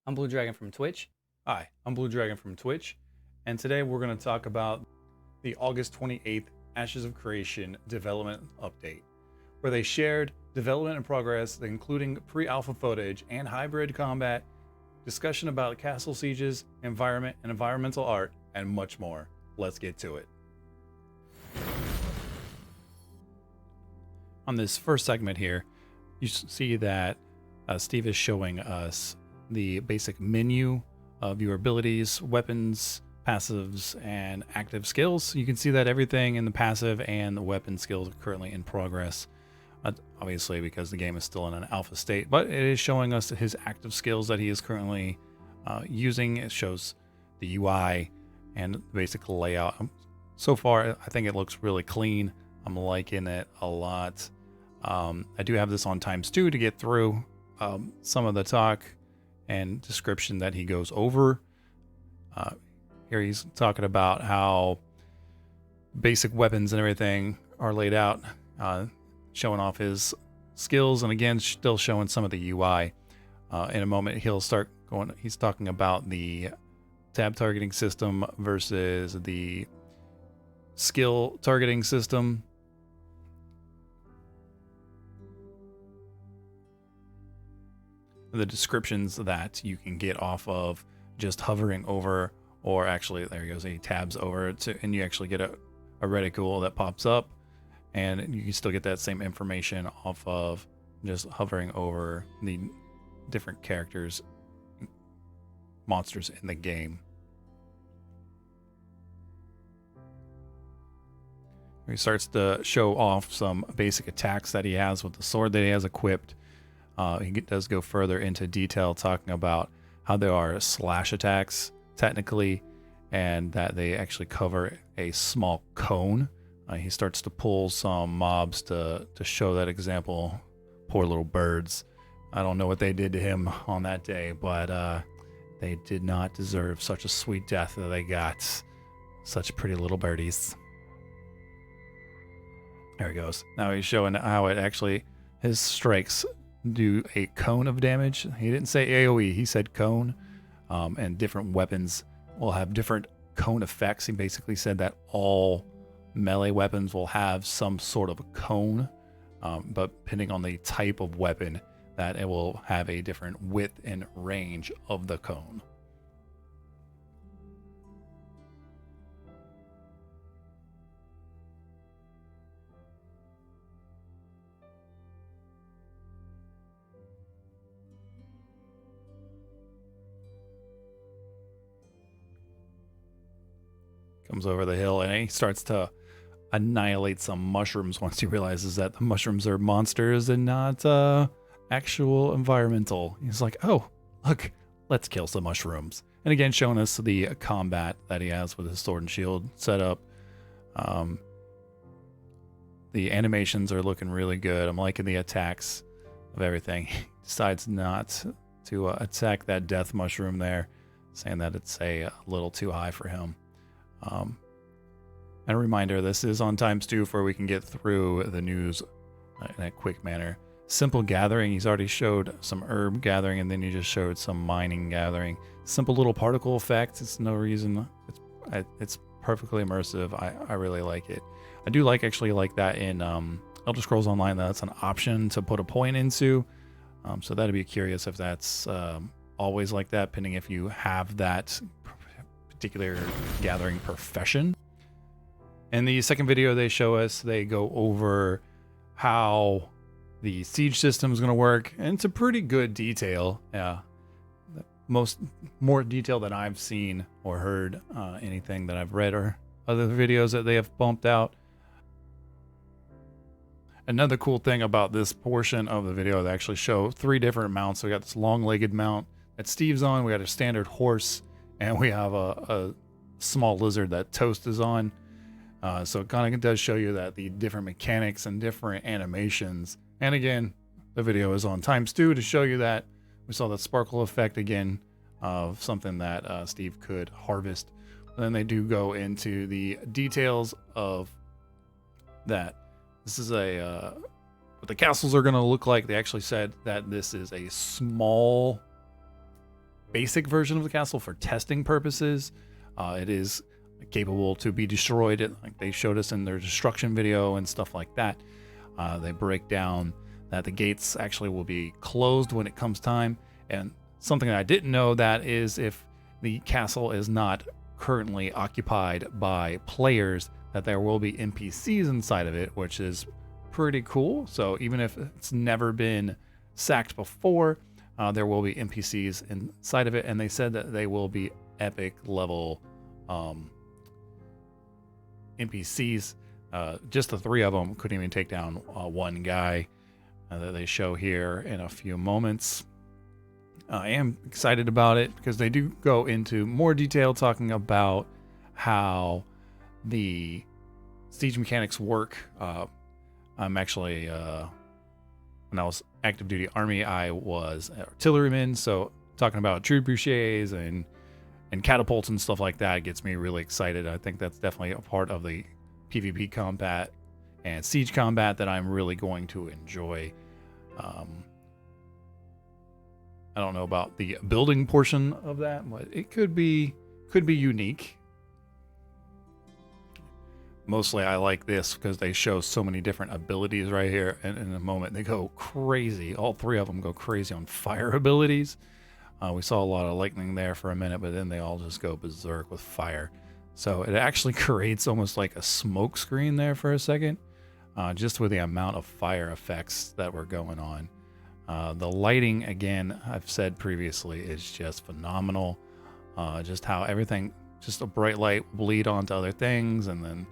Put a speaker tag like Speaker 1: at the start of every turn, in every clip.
Speaker 1: I'm Blue Dragon from Twitch.
Speaker 2: Hi, I'm Blue Dragon from Twitch, and today we're going to talk about the August 28th Ashes of Creation development update, where they shared development in progress, including pre-alpha footage and hybrid combat, discussion about castle sieges, environment and environmental art, and much more. Let's get to it. On this first segment here, you see that Steve is showing us the basic menu of your abilities, weapons, passives, and active skills. You can see that everything in the passive and the weapon skills are currently in progress, obviously because the game is still in an alpha state, but it is showing us his active skills that he is currently using. It shows the UI and the basic layout. So far, I think it looks really clean. I'm liking it a lot. I do have this on ×2 to get through some of the talk and description that he goes over. Here he's talking about how basic weapons and everything are laid out, showing off his skills, and again still showing some of the UI. In a moment he'll start going, he's talking about the tab targeting system versus the skill targeting system. The descriptions that you can get off of just hovering over, or actually there goes, he tabs over to, and you actually get a reticle that pops up, and you can still get that same information off of just hovering over the different characters, monsters in the game. He starts to show off some basic attacks that he has with the sword that he has equipped. He does go further into detail talking about how there are slash attacks technically, and that they actually cover a small cone. He starts to pull some mobs to show that example. Poor little birds. I don't know what they did to him on that day, but they did not deserve such a sweet death that they got. Such pretty little birdies. There he goes. Now he's showing how it actually, his strikes do a cone of damage. He didn't say AoE, he said cone. And different weapons will have different cone effects. He basically said that all melee weapons will have some sort of a cone, but depending on the type of weapon, that it will have a different width and range of the cone. Comes over the hill and he starts to annihilate some mushrooms once he realizes that the mushrooms are monsters and not actual environmental. He's like, oh, look, let's kill some mushrooms. And again, showing us the combat that he has with his sword and shield setup. The animations are looking really good. I'm liking the attacks of everything. He decides not to attack that death mushroom there, saying that it's a little too high for him. And a reminder, this is on ×2 for we can get through the news in a quick manner. Simple gathering, he's already showed some herb gathering, and then he just showed some mining gathering. Simple little particle effect, it's no reason, it's perfectly immersive. I really like it. I do actually like that in Elder Scrolls Online, that's an option to put a point into. So that'd be curious if that's always like that, depending if you have that particular gathering profession. In the second video they show us, they go over how the siege system is going to work, and it's a pretty good detail. Yeah, more detail than I've seen or heard anything that I've read or other videos that they have bumped out. Another cool thing about this portion of the video, they actually show 3 different mounts. So we got this long-legged mount that Steve's on, we got a standard horse, and we have a small lizard that Toast is on. So it kind of does show you that the different mechanics and different animations. And again, the video is on ×2 to show you that we saw the sparkle effect again of something that Steve could harvest. But then they do go into the details of that. This is what the castles are going to look like. They actually said that this is a small basic version of the castle for testing purposes. It is capable to be destroyed, like they showed us in their destruction video and stuff like that. They break down that the gates actually will be closed when it comes time. And something that I didn't know, that is, if the castle is not currently occupied by players, that there will be NPCs inside of it, which is pretty cool. So even if it's never been sacked before, there will be NPCs inside of it, and they said that they will be epic level NPCs. Just the 3 of them couldn't even take down one guy that they show here in a few moments. I am excited about it because they do go into more detail talking about how the siege mechanics work. I'm actually, when I was active duty army, I was an artilleryman, so talking about trebuchets and catapults and stuff like that gets me really excited. I think that's definitely a part of the PvP combat and siege combat that I'm really going to enjoy. I don't know about the building portion of that, but it could be unique. Mostly I like this because they show so many different abilities right here, and in a moment they go crazy. All 3 of them go crazy on fire abilities. We saw a lot of lightning there for a minute, but then they all just go berserk with fire. So it actually creates almost like a smoke screen there for a second, just with the amount of fire effects that were going on. The lighting, again, I've said previously, is just phenomenal. Just how everything, just a bright light will bleed onto other things, and then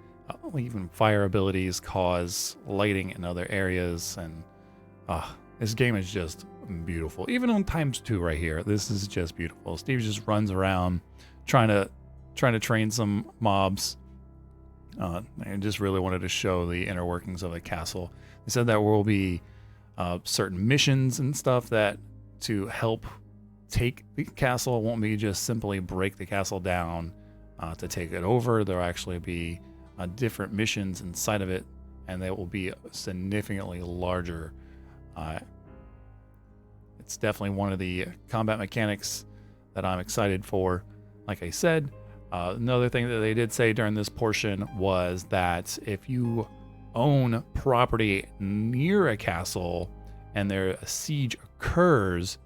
Speaker 2: even fire abilities cause lighting in other areas. And this game is just beautiful. Even on ×2 right here, this is just beautiful. Steve just runs around trying to train some mobs. I just really wanted to show the inner workings of the castle. They said there will be certain missions and stuff that to help take the castle. It won't be just simply break the castle down to take it over. There'll actually be different missions inside of it, and they will be significantly larger. It's definitely one of the combat mechanics that I'm excited for. Like I said, another thing that they did say during this portion was that if you own property near a castle and a siege occurs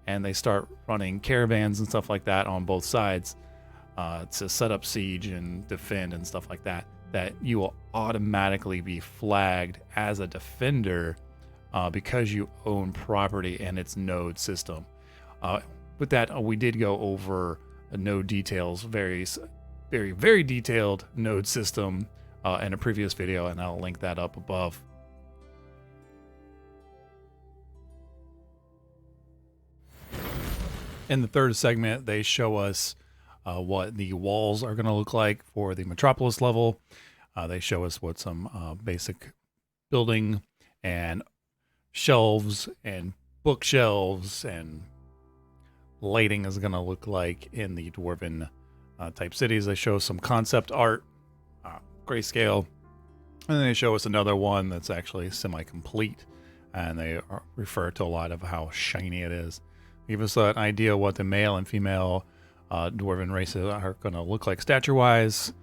Speaker 2: and they start running caravans and stuff like that on both sides to set up siege and defend and stuff like that, that you will automatically be flagged as a defender because you own property in its node system. With that, we did go over node details, very, very detailed node system in a previous video, and I'll link that up above. In the 3rd segment, they show us what the walls are going to look like for the Metropolis level. They show us what some basic building and shelves and bookshelves and lighting is going to look like in the dwarven type cities. They show some concept art, grayscale, and then they show us another one that's actually semi-complete, and they refer to a lot of how shiny it is. Give us an idea what the male and female dwarven races are going to look like stature-wise.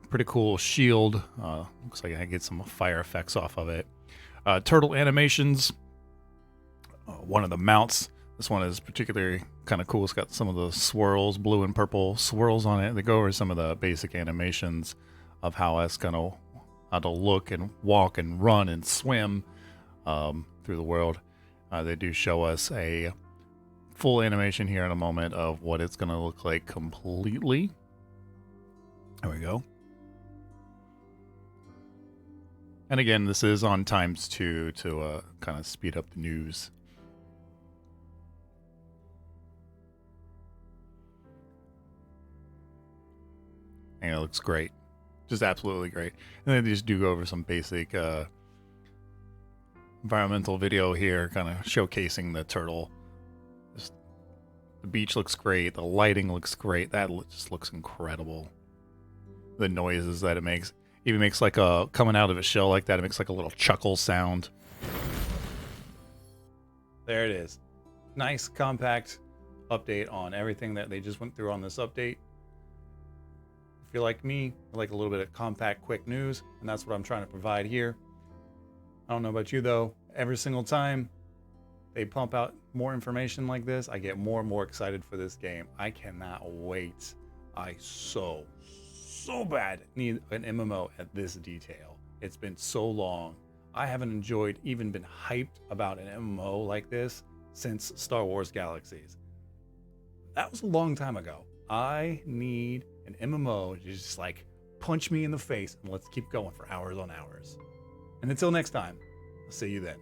Speaker 2: Pretty cool shield. Looks like I get some fire effects off of it. Turtle animations. One of the mounts. This one is particularly kind of cool. It's got some of the swirls, blue and purple swirls on it. They go over some of the basic animations of how it's gonna how to look and walk and run and swim through the world. They do show us a full animation here in a moment of what it's gonna look like completely. There we go. And again, this is on ×2 to kind of speed up the news. And it looks great. Just absolutely great. And then they just do go over some basic environmental video here, kind of showcasing the turtle. The beach looks great. The lighting looks great. That just looks incredible. The noises that it makes. Even makes like a, coming out of a shell like that, it makes like a little chuckle sound. There it is. Nice, compact, update on everything that they just went through on this update. If you're like me, I like a little bit of compact, quick news, and that's what I'm trying to provide here. I don't know about you though, every single time they pump out more information like this, I get more and more excited for this game. I cannot wait. I so bad need an MMO at this detail. It's been so long. I haven't enjoyed, even been hyped about an MMO like this since Star Wars Galaxies. That was a long time ago. I need an MMO to just like punch me in the face and let's keep going for hours on hours. And until next time, I'll see you then.